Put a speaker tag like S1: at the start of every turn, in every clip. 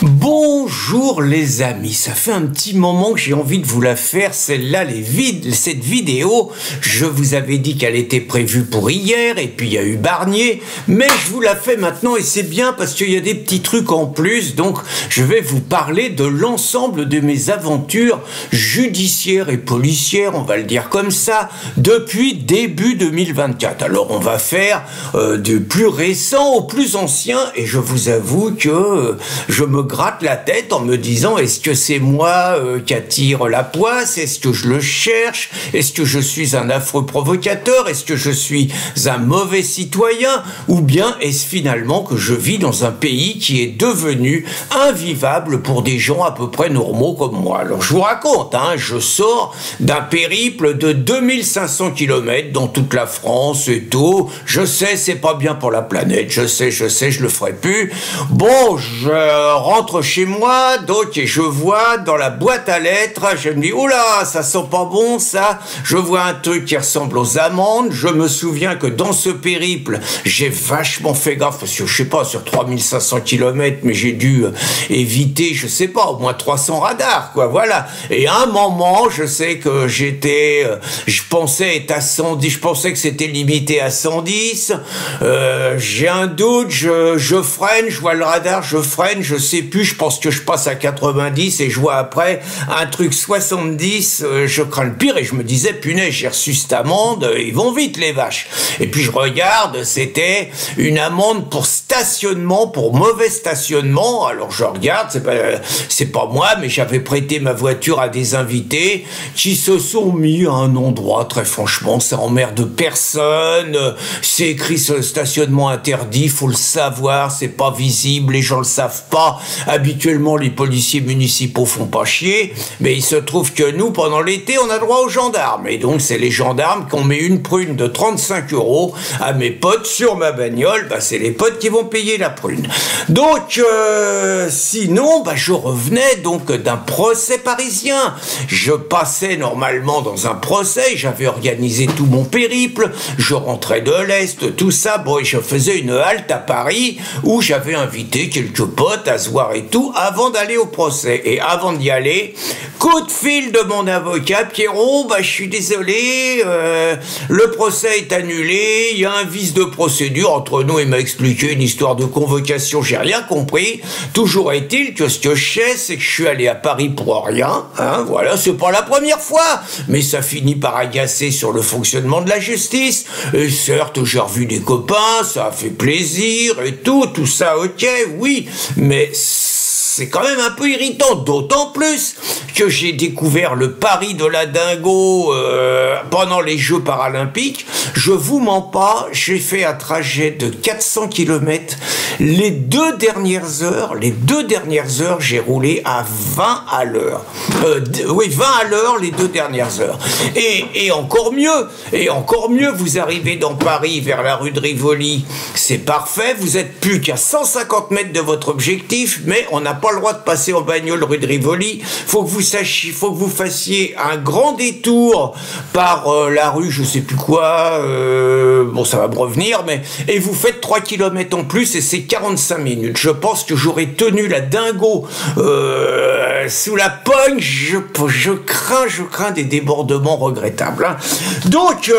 S1: Bonjour les amis, ça fait un petit moment que j'ai envie de vous la faire, celle-là, cette vidéo. Je vous avais dit qu'elle était prévue pour hier, et puis il y a eu Barnier, mais je vous la fais maintenant, et c'est bien parce qu'il y a des petits trucs en plus, donc je vais vous parler de l'ensemble de mes aventures judiciaires et policières, on va le dire comme ça, depuis début 2024. Alors on va faire du plus récent au plus ancien, et je vous avoue que je me gratte la tête en me disant, est-ce que c'est moi qui attire la poisse? Est-ce que je le cherche? Est-ce que je suis un affreux provocateur? Est-ce que je suis un mauvais citoyen? Ou bien est-ce finalement que je vis dans un pays qui est devenu invivable pour des gens à peu près normaux comme moi? Alors je vous raconte, hein, je sors d'un périple de 2500 km dans toute la France et tout. Je sais, c'est pas bien pour la planète, je sais, je le ferai plus. Bon, je rentre chez moi, donc, et je vois dans la boîte à lettres, je me dis, oula, ça sent pas bon, ça. Je vois un truc qui ressemble aux amandes. Je me souviens que dans ce périple, j'ai vachement fait gaffe, parce que je sais pas, sur 3500 km, mais j'ai dû éviter, je sais pas, au moins 300 radars, quoi, voilà. Et à un moment, je sais que j'étais, je pensais être à 110, je pensais que c'était limité à 110, j'ai un doute, je freine, je vois le radar, je freine, je sais plus, je pense que je passe à 90 et je vois après un truc 70, je crains le pire et je me disais, punaise, j'ai reçu cette amende, ils vont vite les vaches. Et puis je regarde, c'était une amende pour stationnement, pour mauvais stationnement. Alors je regarde, c'est pas moi, mais j'avais prêté ma voiture à des invités qui se sont mis à un endroit, très franchement, ça emmerde personne, c'est écrit sur le stationnement interdit, faut le savoir, c'est pas visible, les gens le savent pas. Habituellement, les policiers municipaux font pas chier, mais il se trouve que nous, pendant l'été, on a droit aux gendarmes. Et donc, c'est les gendarmes qui ont mis une prune de 35 € à mes potes sur ma bagnole. Bah, c'est les potes qui vont payer la prune. Donc, sinon, bah, je revenais donc d'un procès parisien. Je passais normalement dans un procès, j'avais organisé tout mon périple, je rentrais de l'Est, tout ça. Bon, et je faisais une halte à Paris où j'avais invité quelques potes à se voir et tout avant d'aller au procès. Et avant d'y aller, coup de fil de mon avocat, Pierrot, bah je suis désolé, le procès est annulé, il y a un vice de procédure entre nous. Il m'a expliqué une histoire de convocation, j'ai rien compris. Toujours est-il que ce que je sais, c'est que je suis allé à Paris pour rien, hein, voilà, c'est pas la première fois, mais ça finit par agacer sur le fonctionnement de la justice. Et certes, j'ai revu des copains, ça a fait plaisir et tout ça, ok, oui, mais c'est quand même un peu irritant, d'autant plus que j'ai découvert le pari de la dingo pendant les Jeux paralympiques. Je vous mens pas, j'ai fait un trajet de 400 km. Les deux dernières heures, j'ai roulé à 20 à l'heure. Oui, 20 à l'heure les deux dernières heures. Et encore mieux, vous arrivez dans Paris, vers la rue de Rivoli, c'est parfait, vous êtes plus qu'à 150 mètres de votre objectif, mais on n'a pas le droit de passer en bagnole rue de Rivoli. Faut que vous sachiez, faut que vous fassiez un grand détour par la rue, je sais plus quoi, bon ça va me revenir, mais et vous faites 3 km en plus et c'est 45 minutes. Je pense que j'aurais tenu la dingo sous la pogne. Je crains des débordements regrettables, hein. Donc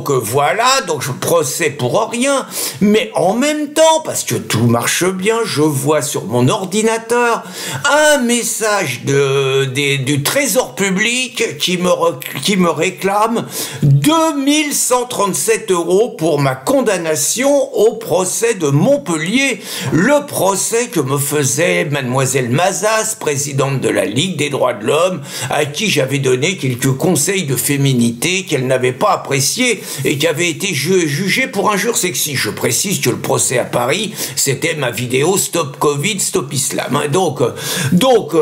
S1: voilà, donc je procès pour rien, mais en même temps, parce que tout marche bien, je vois sur mon ordinateur un message du Trésor public qui me réclame 2137 € pour ma condamnation au procès de Montpellier, le procès que me faisait mademoiselle Mazas, présidente de la Ligue des droits de l'homme, à qui j'avais donné quelques conseils de féminité qu'elle n'avait pas appréciés et qui avait été jugé pour injure sexiste. Je précise que le procès à Paris, c'était ma vidéo Stop Covid, Stop Islam. Hein. Donc,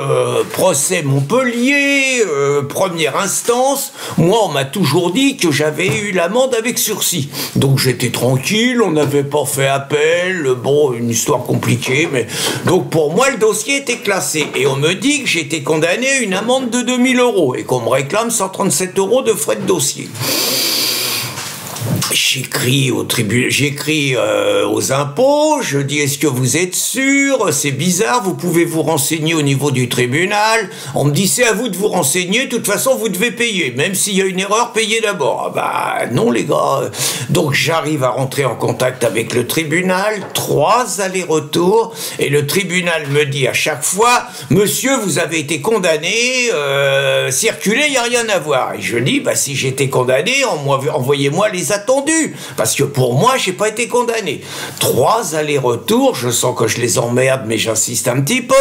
S1: procès Montpellier, première instance. Moi, on m'a toujours dit que j'avais eu l'amende avec sursis. Donc j'étais tranquille, on n'avait pas fait appel. Bon, une histoire compliquée, mais donc pour moi, le dossier était classé. Et on me dit que j'ai été condamné à une amende de 2000 € et qu'on me réclame 137 € de frais de dossier. J'écris au tribunal, j'écris aux impôts, je dis est-ce que vous êtes sûr? C'est bizarre, vous pouvez vous renseigner au niveau du tribunal. On me dit c'est à vous de vous renseigner, de toute façon vous devez payer, même s'il y a une erreur, payez d'abord. Ah bah non les gars. Donc j'arrive à rentrer en contact avec le tribunal, 3 allers-retours, et le tribunal me dit à chaque fois, monsieur vous avez été condamné, circulez, il n'y a rien à voir. Et je dis bah si j'étais condamné, envoyez-moi les attendus. Parce que pour moi, j'ai pas été condamné. 3 allers-retours, je sens que je les emmerde, mais j'insiste un petit peu.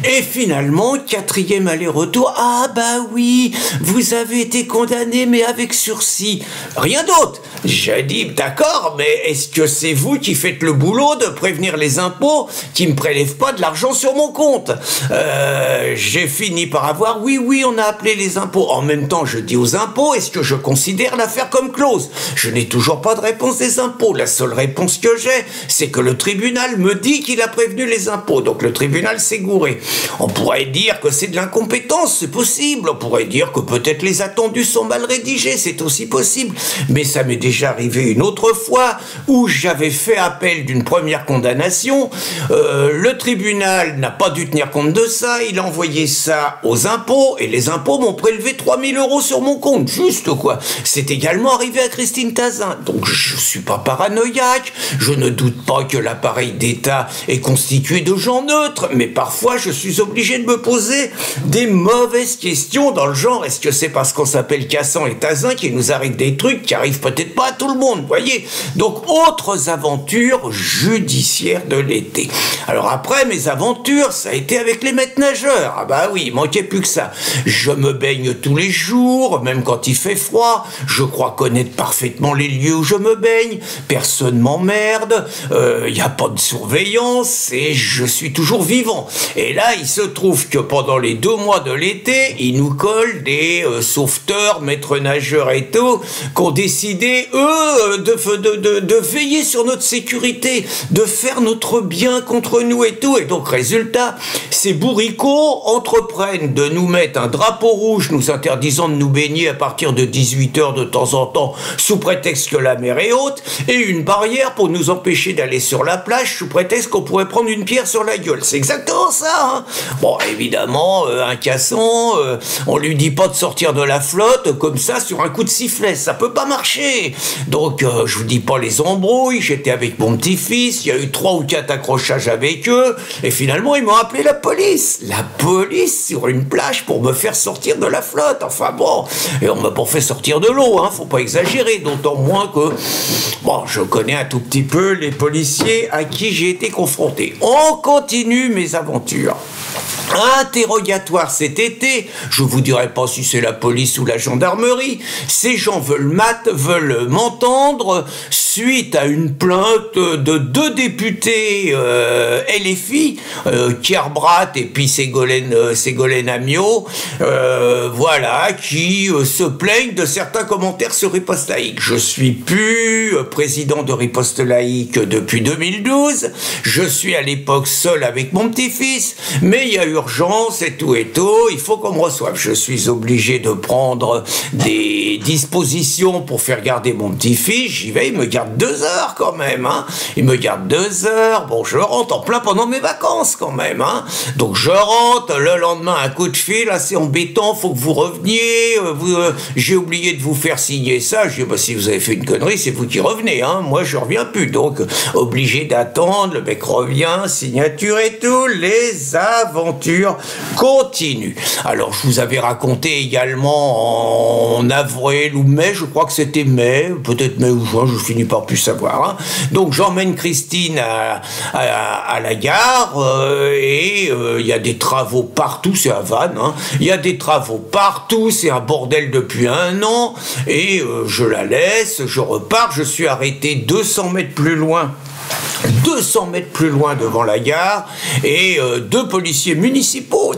S1: Et finalement, 4e aller-retour, ah bah oui, vous avez été condamné, mais avec sursis. Rien d'autre. J'ai dit, d'accord, mais est-ce que c'est vous qui faites le boulot de prévenir les impôts qui me prélèvent pas de l'argent sur mon compte? J'ai fini par avoir, oui, on a appelé les impôts. En même temps, je dis aux impôts, est-ce que je considère l'affaire comme close? Je n'ai toujours pas de réponse des impôts. La seule réponse que j'ai, c'est que le tribunal me dit qu'il a prévenu les impôts. Donc le tribunal s'est gouré. On pourrait dire que c'est de l'incompétence, c'est possible. On pourrait dire que peut-être les attendus sont mal rédigés, c'est aussi possible. Mais ça m'est déjà arrivé une autre fois où j'avais fait appel d'une première condamnation. Le tribunal n'a pas dû tenir compte de ça. Il a envoyé ça aux impôts et les impôts m'ont prélevé 3000 € sur mon compte. Juste quoi. C'est également arrivé à Christine Tazin. Donc je suis pas paranoïaque, je ne doute pas que l'appareil d'État est constitué de gens neutres, mais parfois je suis obligé de me poser des mauvaises questions dans le genre, est-ce que c'est parce qu'on s'appelle Cassan et Tazin qu'il nous arrive des trucs qui arrivent peut-être pas à tout le monde, voyez? Donc autres aventures judiciaires de l'été. Alors après mes aventures, ça a été avec les maîtres nageurs. Ah bah oui, il manquait plus que ça. Je me baigne tous les jours, même quand il fait froid, je crois connaître parfaitement les lieux où je me baigne, personne m'emmerde, il n'y a pas de surveillance et je suis toujours vivant. Et là, il se trouve que pendant les 2 mois de l'été, ils nous collent des sauveteurs, maîtres nageurs et tout, qui ont décidé, eux, de veiller sur notre sécurité, de faire notre bien contre nous et tout. Et donc, résultat, ces bourricots entreprennent de nous mettre un drapeau rouge nous interdisant de nous baigner à partir de 18 h de temps en temps, sous prétexte que la mer est haute, et une barrière pour nous empêcher d'aller sur la plage sous prétexte qu'on pourrait prendre une pierre sur la gueule. C'est exactement ça, hein. Bon, évidemment, un Cassan, on lui dit pas de sortir de la flotte comme ça sur un coup de sifflet, ça peut pas marcher. Donc, je vous dis pas les embrouilles, j'étais avec mon petit-fils, il y a eu 3 ou 4 accrochages avec eux, et finalement, ils m'ont appelé la police. La police sur une plage pour me faire sortir de la flotte. Enfin bon, et on m'a pas fait sortir de l'eau, hein, faut pas exagérer, d'autant moins que, bon, je connais un tout petit peu les policiers à qui j'ai été confronté. On continue mes aventures. Interrogatoire cet été, je vous dirai pas si c'est la police ou la gendarmerie, ces gens veulent m'entendre suite à une plainte de 2 députés LFI, Kerbrat et puis Ségolène Amiot, voilà, qui se plaignent de certains commentaires sur Riposte Laïque. Je suis plus président de Riposte Laïque depuis 2012, je suis à l'époque seul avec mon petit-fils, mais il y a urgence et tout, il faut qu'on me reçoive. Je suis obligé de prendre des dispositions pour faire garder mon petit-fils, j'y vais, il me garde 2 heures quand même, hein. Il me garde 2 heures, bon, je rentre en plein pendant mes vacances quand même, hein. Donc je rentre, le lendemain, un coup de fil, assez embêtant, faut que vous reveniez, j'ai oublié de vous faire signer ça. Je dis, bah, si vous avez fait une connerie, c'est vous qui revenez, hein. Moi, je reviens plus, donc obligé d'attendre, le mec revient, signature et tout, les aventures continuent. Alors, je vous avais raconté également en avril ou mai, je crois que c'était mai, peut-être mai ou juin, je finis par plus savoir, hein. Donc, j'emmène Christine à la gare, et il y a des travaux partout, c'est à Vannes, hein. Il y a des travaux partout, c'est un bordel depuis 1 an, et je la laisse, je repars, je suis arrêté 200 mètres plus loin 200 mètres plus loin devant la gare, et deux policiers municipaux,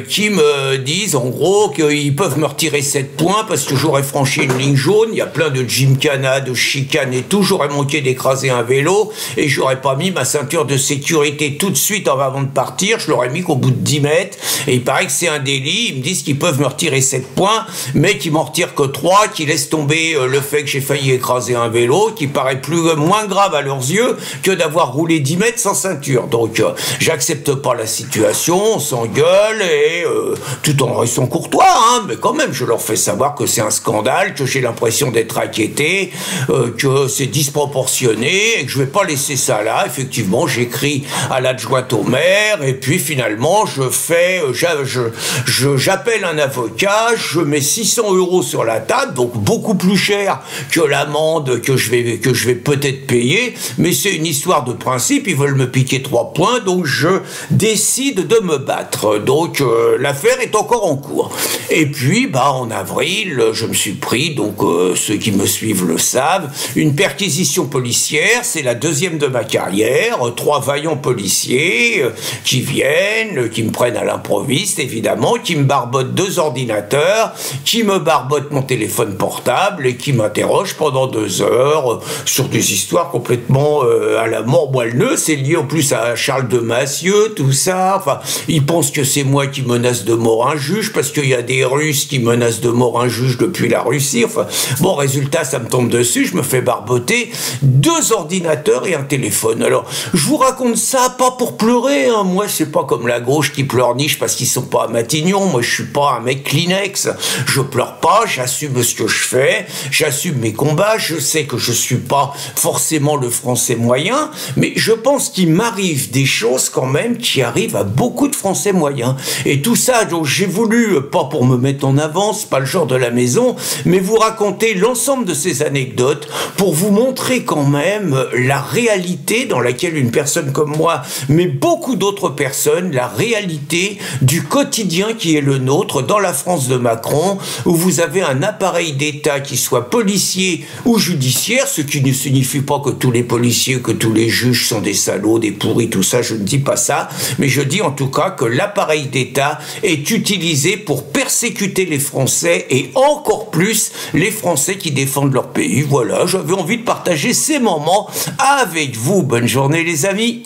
S1: qui me disent en gros qu'ils peuvent me retirer 7 points parce que j'aurais franchi une ligne jaune. Il y a plein de gymkhana, de chicanes et tout. J'aurais manqué d'écraser un vélo et j'aurais pas mis ma ceinture de sécurité tout de suite avant de partir. Je l'aurais mis qu'au bout de 10 mètres. Et il paraît que c'est un délit. Ils me disent qu'ils peuvent me retirer 7 points, mais qu'ils m'en retirent que 3, qu'ils laissent tomber le fait que j'ai failli écraser un vélo, qui paraît moins grave à leurs yeux que d'avoir roulé 10 mètres sans ceinture. Donc j'accepte pas la situation, on s'engueule, et tout en restant courtois, hein, mais quand même je leur fais savoir que c'est un scandale, que j'ai l'impression d'être inquiété, que c'est disproportionné et que je vais pas laisser ça là. Effectivement, j'écris à l'adjointe au maire, et puis finalement j'appelle un avocat, je mets 600 € sur la table, donc beaucoup plus cher que l'amende que je vais peut-être payer, mais c'est une histoire de principe. Ils veulent me piquer 3 points, donc je décide de me battre. Donc l'affaire est encore en cours. Et puis en avril, je me suis pris, donc ceux qui me suivent le savent, une perquisition policière. C'est la deuxième de ma carrière. 3 vaillants policiers qui viennent, qui me prennent à l'improviste évidemment, qui me barbotent 2 ordinateurs, qui me barbotent mon téléphone portable et qui m'interrogent pendant 2 heures sur des histoires complètement à la mort moelle-neu. C'est lié en plus à Charles de Massieu, tout ça. Enfin, ils pensent que c'est moi qui menace de mort un juge, parce qu'il y a des Russes qui menacent de mort un juge depuis la Russie. Enfin, bon, résultat, ça me tombe dessus, je me fais barboter 2 ordinateurs et un téléphone. Alors, je vous raconte ça pas pour pleurer, hein. Moi, c'est pas comme la gauche qui pleurniche parce qu'ils sont pas à Matignon. Moi, je suis pas un mec Kleenex. Je pleure pas, j'assume ce que je fais, j'assume mes combats. Je sais que je suis pas forcément le Français moyen, mais je pense qu'il m'arrive des choses quand même qui arrivent à beaucoup de Français moyens. Et tout ça, donc j'ai voulu, pas pour me mettre en avant, c'est pas le genre de la maison, mais vous raconter l'ensemble de ces anecdotes pour vous montrer quand même la réalité dans laquelle une personne comme moi, mais beaucoup d'autres personnes, la réalité du quotidien qui est le nôtre dans la France de Macron, où vous avez un appareil d'État qui soit policier ou judiciaire, ce qui ne signifie pas que tous les policiers, que tous les juges sont des salauds, des pourris, tout ça, je ne dis pas ça, mais je dis en tout cas que l'appareil d'État est utilisé pour persécuter les Français, et encore plus les Français qui défendent leur pays. Voilà, j'avais envie de partager ces moments avec vous. Bonne journée les amis.